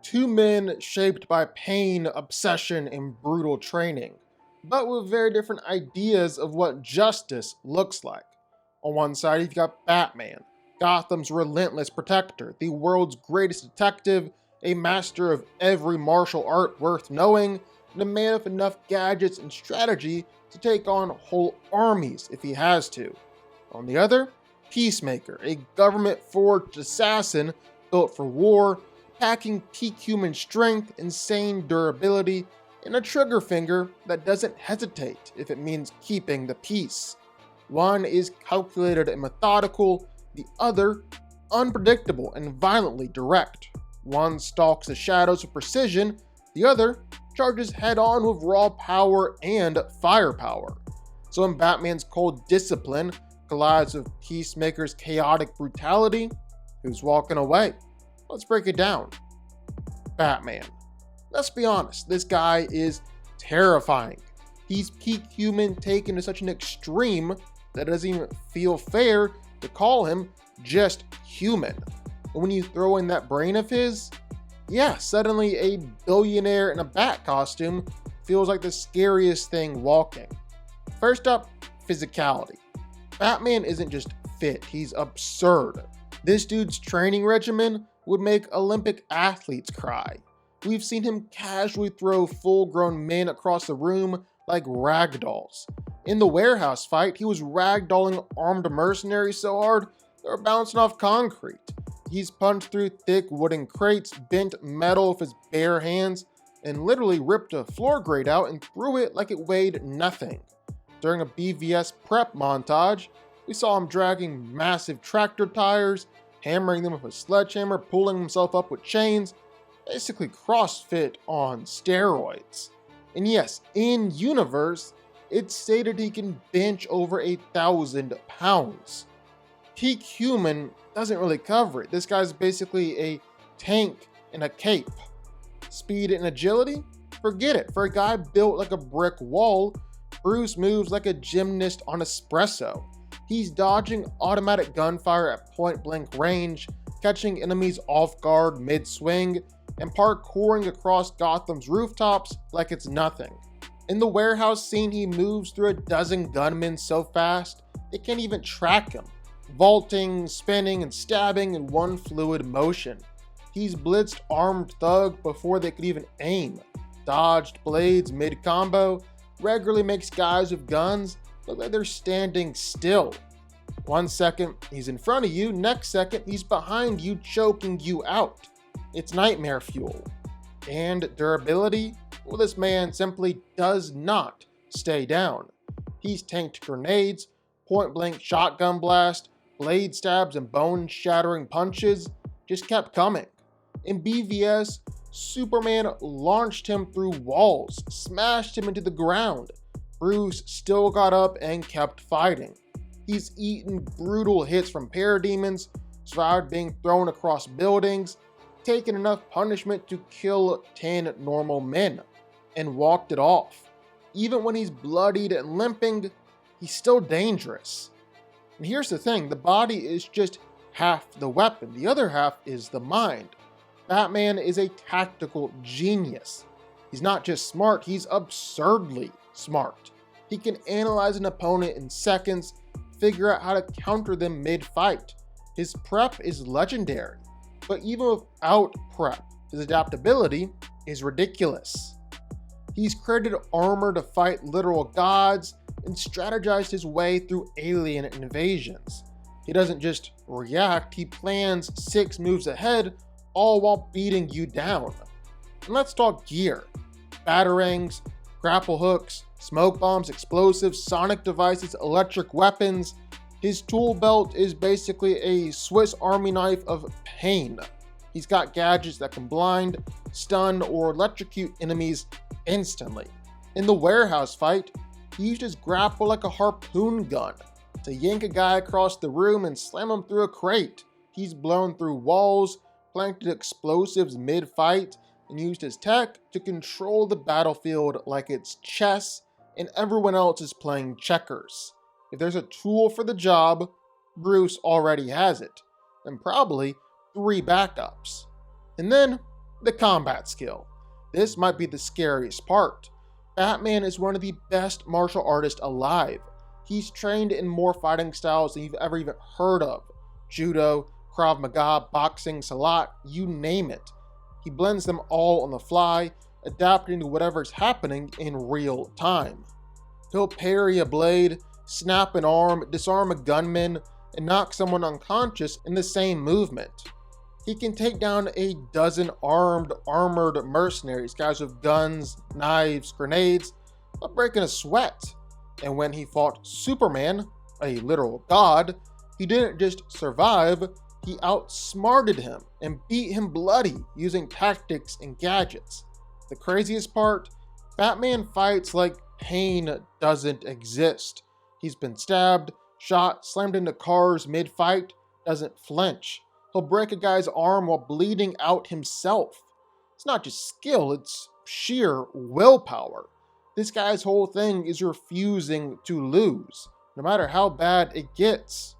Two men shaped by pain, obsession, and brutal training, but with very different ideas of what justice looks like. On one side, you've got Batman, Gotham's relentless protector, the world's greatest detective, a master of every martial art worth knowing, and a man with enough gadgets and strategy to take on whole armies if he has to. On the other, Peacemaker, a government-forged assassin built for war, packing peak human strength, insane durability, and a trigger finger that doesn't hesitate if it means keeping the peace. One is calculated and methodical, the other unpredictable and violently direct. One stalks the shadows with precision, the other charges head-on with raw power and firepower. So when Batman's cold discipline collides with Peacemaker's chaotic brutality, who's walking away? Let's break it down. Batman. Let's be honest, this guy is terrifying. He's peak human taken to such an extreme that it doesn't even feel fair to call him just human. And when you throw in that brain of his, yeah, suddenly a billionaire in a bat costume feels like the scariest thing walking. First up, physicality. Batman isn't just fit, he's absurd. This dude's training regimen would make Olympic athletes cry. We've seen him casually throw full-grown men across the room like ragdolls. In the warehouse fight, he was ragdolling armed mercenaries so hard they were bouncing off concrete. He's punched through thick wooden crates, bent metal with his bare hands, and literally ripped a floor grate out and threw it like it weighed nothing. During a BVS prep montage, we saw him dragging massive tractor tires, hammering them with a sledgehammer, pulling himself up with chains, basically CrossFit on steroids. And yes, in universe, it's stated he can bench over 1,000 pounds. Peak human doesn't really cover it. This guy's basically a tank in a cape. Speed and agility? Forget it. For a guy built like a brick wall, Bruce moves like a gymnast on espresso. He's dodging automatic gunfire at point-blank range, catching enemies off guard mid-swing, and parkouring across Gotham's rooftops like it's nothing. In the warehouse scene, he moves through a dozen gunmen so fast, they can't even track him, vaulting, spinning, and stabbing in one fluid motion. He's blitzed armed thugs before they could even aim, dodged blades mid-combo, regularly makes guys with guns look like they're standing still. 1 second, he's in front of you, next second, he's behind you, choking you out. It's nightmare fuel. And durability? Well, this man simply does not stay down. He's tanked grenades, point-blank shotgun blast, blade stabs, and bone-shattering punches just kept coming. In BVS, Superman launched him through walls, smashed him into the ground. Bruce still got up and kept fighting. He's eaten brutal hits from parademons, survived being thrown across buildings, taken enough punishment to kill 10 normal men, and walked it off. Even when he's bloodied and limping, he's still dangerous. And here's the thing, the body is just half the weapon, the other half is the mind. Batman is a tactical genius. He's not just smart, he's absurdly smart. He can analyze an opponent in seconds, figure out how to counter them mid-fight. His prep is legendary, but even without prep, his adaptability is ridiculous. He's created armor to fight literal gods and strategized his way through alien invasions. He doesn't just react, he plans 6 moves ahead, all while beating you down. And let's talk gear. Batarangs, grapple hooks, smoke bombs, explosives, sonic devices, electric weapons. His tool belt is basically a Swiss Army knife of pain. He's got gadgets that can blind, stun, or electrocute enemies instantly. In the warehouse fight, he used his grapple like a harpoon gun to yank a guy across the room and slam him through a crate. He's blown through walls, planted explosives mid-fight, and used his tech to control the battlefield like it's chess and everyone else is playing checkers. If there's a tool for the job, Bruce already has it, and probably 3 backups. And then The combat skill. This might be the scariest part. Batman is one of the best martial artists alive. He's trained in more fighting styles than you've ever even heard of. Judo, Krav Maga, boxing, Salat, you name it. He blends them all on the fly, adapting to whatever's happening in real time. He'll parry a blade, snap an arm, disarm a gunman, and knock someone unconscious in the same movement. He can take down a dozen armored mercenaries, guys with guns, knives, grenades, but breaking a sweat. And when he fought Superman, a literal god, he didn't just survive, he outsmarted him and beat him bloody using tactics and gadgets. The craziest part, Batman fights like pain doesn't exist. He's been stabbed, shot, slammed into cars mid-fight, doesn't flinch. He'll break a guy's arm while bleeding out himself. It's not just skill, it's sheer willpower. This guy's whole thing is refusing to lose, no matter how bad it gets.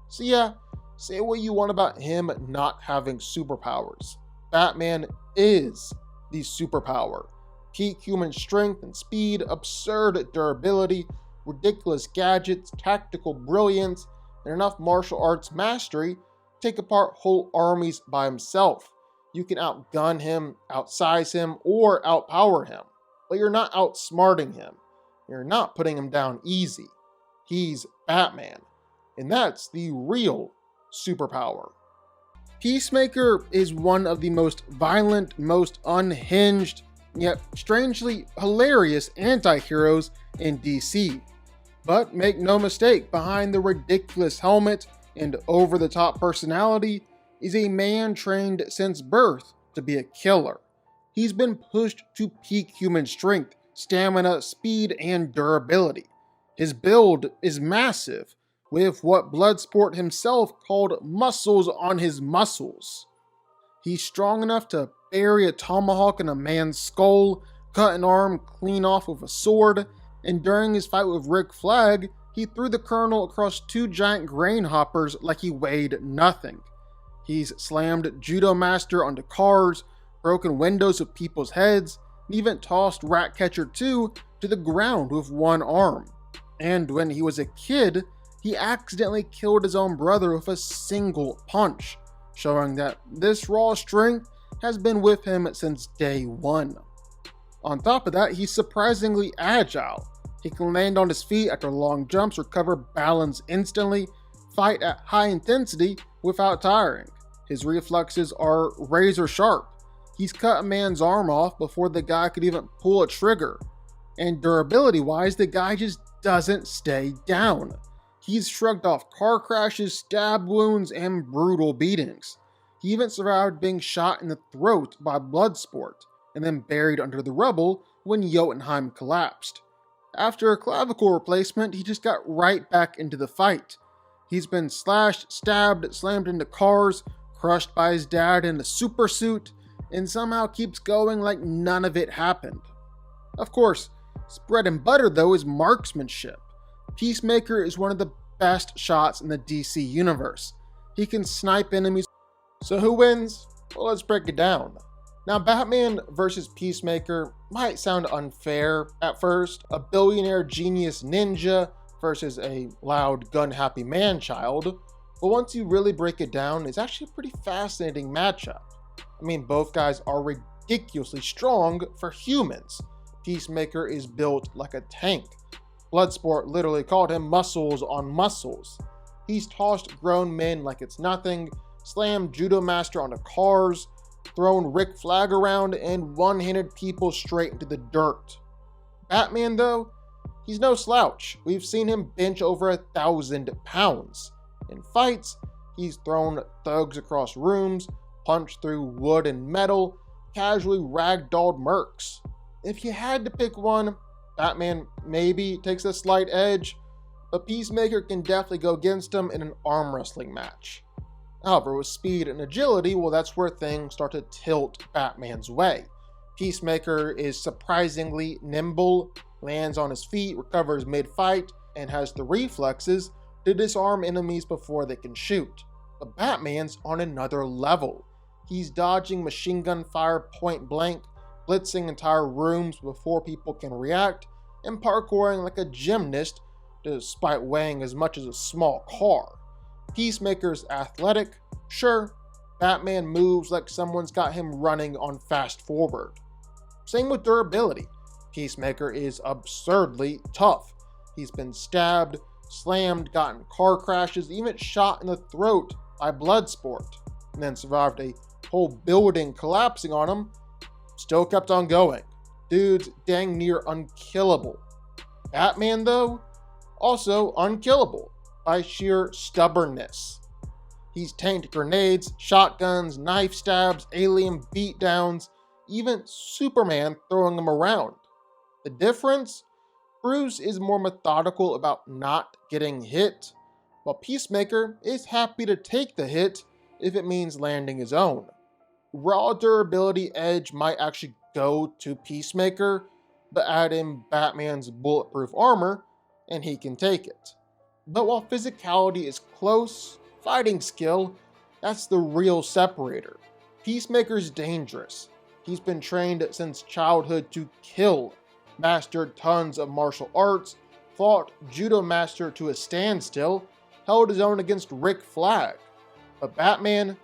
So yeah, say what you want about him not having superpowers. Batman is the superpower. Peak human strength and speed, absurd durability, ridiculous gadgets, tactical brilliance, and enough martial arts mastery to take apart whole armies by himself. You can outgun him, outsize him, or outpower him, but you're not outsmarting him. You're not putting him down easy. He's Batman, and that's the real superpower. Peacemaker is one of the most violent, most unhinged, yet strangely hilarious anti-heroes in DC. But make no mistake, behind the ridiculous helmet and over-the-top personality is a man trained since birth to be a killer. He's been pushed to peak human strength, stamina, speed, and durability. His build is massive, with what Bloodsport himself called muscles on his muscles. He's strong enough to bury a tomahawk in a man's skull, cut an arm clean off with a sword, and during his fight with Rick Flag, he threw the Colonel across 2 giant grain hoppers like he weighed nothing. He's slammed Judo Master onto cars, broken windows of people's heads, and even tossed Ratcatcher 2 to the ground with one arm. And when he was a kid, he accidentally killed his own brother with a single punch, showing that this raw strength has been with him since day one. On top of that, he's surprisingly agile. He can land on his feet after long jumps, recover balance instantly, fight at high intensity without tiring. His reflexes are razor sharp. He's cut a man's arm off before the guy could even pull a trigger. And durability wise, the guy just doesn't stay down. He's shrugged off car crashes, stab wounds, and brutal beatings. He even survived being shot in the throat by Bloodsport, and then buried under the rubble when Jotunheim collapsed. After a clavicle replacement, he just got right back into the fight. He's been slashed, stabbed, slammed into cars, crushed by his dad in a super suit, and somehow keeps going like none of it happened. Of course, his bread and butter though is marksmanship. Peacemaker is one of the best shots in the DC universe. He can snipe enemies. So who wins? Well, let's break it down. Now, Batman versus Peacemaker might sound unfair at first. A billionaire genius ninja versus a loud, gun-happy man-child. But once you really break it down, it's actually a pretty fascinating matchup. I mean, both guys are ridiculously strong for humans. Peacemaker is built like a tank. Bloodsport literally called him muscles on muscles. He's tossed grown men like it's nothing, slammed Judo Master onto cars, thrown Rick Flag around, and one-handed people straight into the dirt. Batman, though, he's no slouch. We've seen him bench over 1,000 pounds. In fights, he's thrown thugs across rooms, punched through wood and metal, casually ragdolled mercs. If you had to pick one, Batman maybe takes a slight edge, but Peacemaker can definitely go against him in an arm wrestling match. However, with speed and agility, well, that's where things start to tilt Batman's way. Peacemaker is surprisingly nimble, lands on his feet, recovers mid-fight, and has the reflexes to disarm enemies before they can shoot. But Batman's on another level. He's dodging machine gun fire point blank, blitzing entire rooms before people can react, and parkouring like a gymnast despite weighing as much as a small car. Peacemaker's athletic, sure. Batman moves like someone's got him running on fast forward. Same with durability. Peacemaker is absurdly tough. He's been stabbed, slammed, gotten car crashes, even shot in the throat by Bloodsport, and then survived a whole building collapsing on him. Still kept on going. Dude's dang near unkillable. Batman, though, also unkillable by sheer stubbornness. He's tanked grenades, shotguns, knife stabs, alien beatdowns, even Superman throwing him around. The difference? Bruce is more methodical about not getting hit, while Peacemaker is happy to take the hit if it means landing his own. Raw durability edge might actually go to Peacemaker, but add in Batman's bulletproof armor, and he can take it. But while physicality is close, fighting skill, that's the real separator. Peacemaker's dangerous. He's been trained since childhood to kill, mastered tons of martial arts, fought judo master to a standstill, held his own against Rick Flag. But Batman's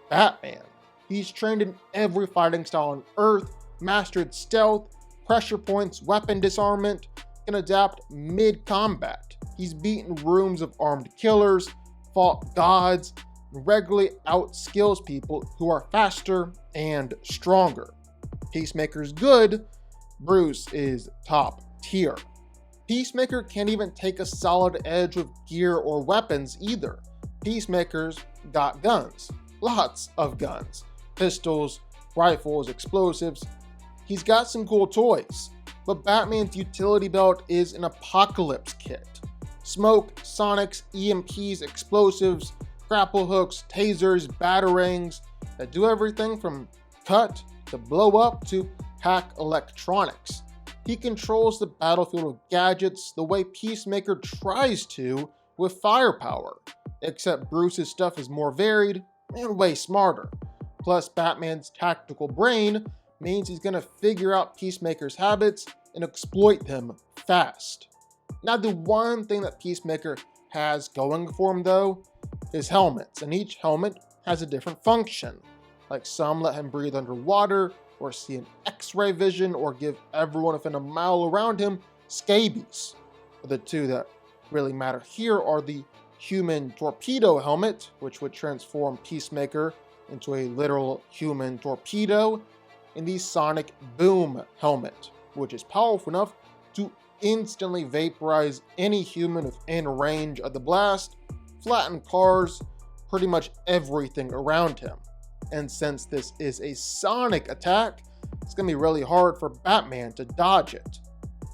Batman. He's trained in every fighting style on Earth, mastered stealth, pressure points, weapon disarmament, can adapt mid-combat. He's beaten rooms of armed killers, fought gods, and regularly outskills people who are faster and stronger. Peacemaker's good, Bruce is top tier. Peacemaker can't even take a solid edge with gear or weapons either. Peacemaker's got guns, lots of guns, pistols, rifles, explosives. He's got some cool toys, but Batman's utility belt is an apocalypse kit. Smoke, sonics, EMPs, explosives, grapple hooks, tasers, batarangs that do everything from cut to blow up to hack electronics. He controls the battlefield with gadgets the way Peacemaker tries to with firepower, except Bruce's stuff is more varied and way smarter. Plus, Batman's tactical brain means he's gonna figure out Peacemaker's habits and exploit them fast. Now, the one thing that Peacemaker has going for him though is helmets, and each helmet has a different function. Like some let him breathe underwater, or see an X-ray vision, or give everyone within a mile around him scabies. But the two that really matter here are the human torpedo helmet, which would transform Peacemaker into a literal human torpedo, and the sonic boom helmet, which is powerful enough to instantly vaporize any human within range of the blast, flatten cars, pretty much everything around him. And since this is a sonic attack, it's gonna be really hard for Batman to dodge it.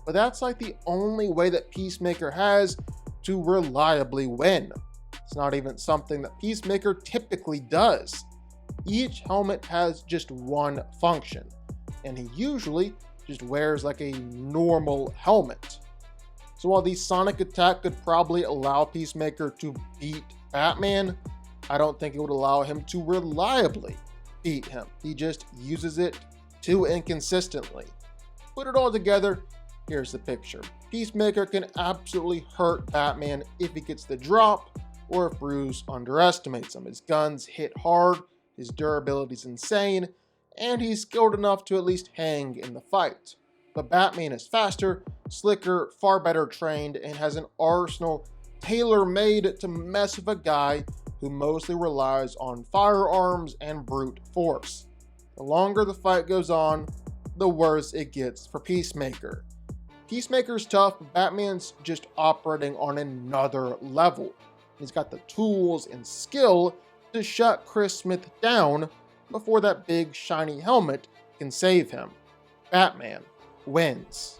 But that's like the only way that Peacemaker has to reliably win. It's not even something that Peacemaker typically does. Each helmet has just one function, and he usually just wears like a normal helmet. So while the sonic attack could probably allow Peacemaker to beat Batman, I don't think it would allow him to reliably beat him. He just uses it too inconsistently. Put it all together, here's the picture. Peacemaker can absolutely hurt Batman if he gets the drop, or if Bruce underestimates him. His guns hit hard, his durability is insane, and he's skilled enough to at least hang in the fight. But Batman is faster, slicker, far better trained, and has an arsenal tailor-made to mess with a guy who mostly relies on firearms and brute force. The longer the fight goes on, the worse it gets for Peacemaker. Peacemaker's tough, but Batman's just operating on another level. He's got the tools and skill to shut Chris Smith down before that big shiny helmet can save him. Batman wins.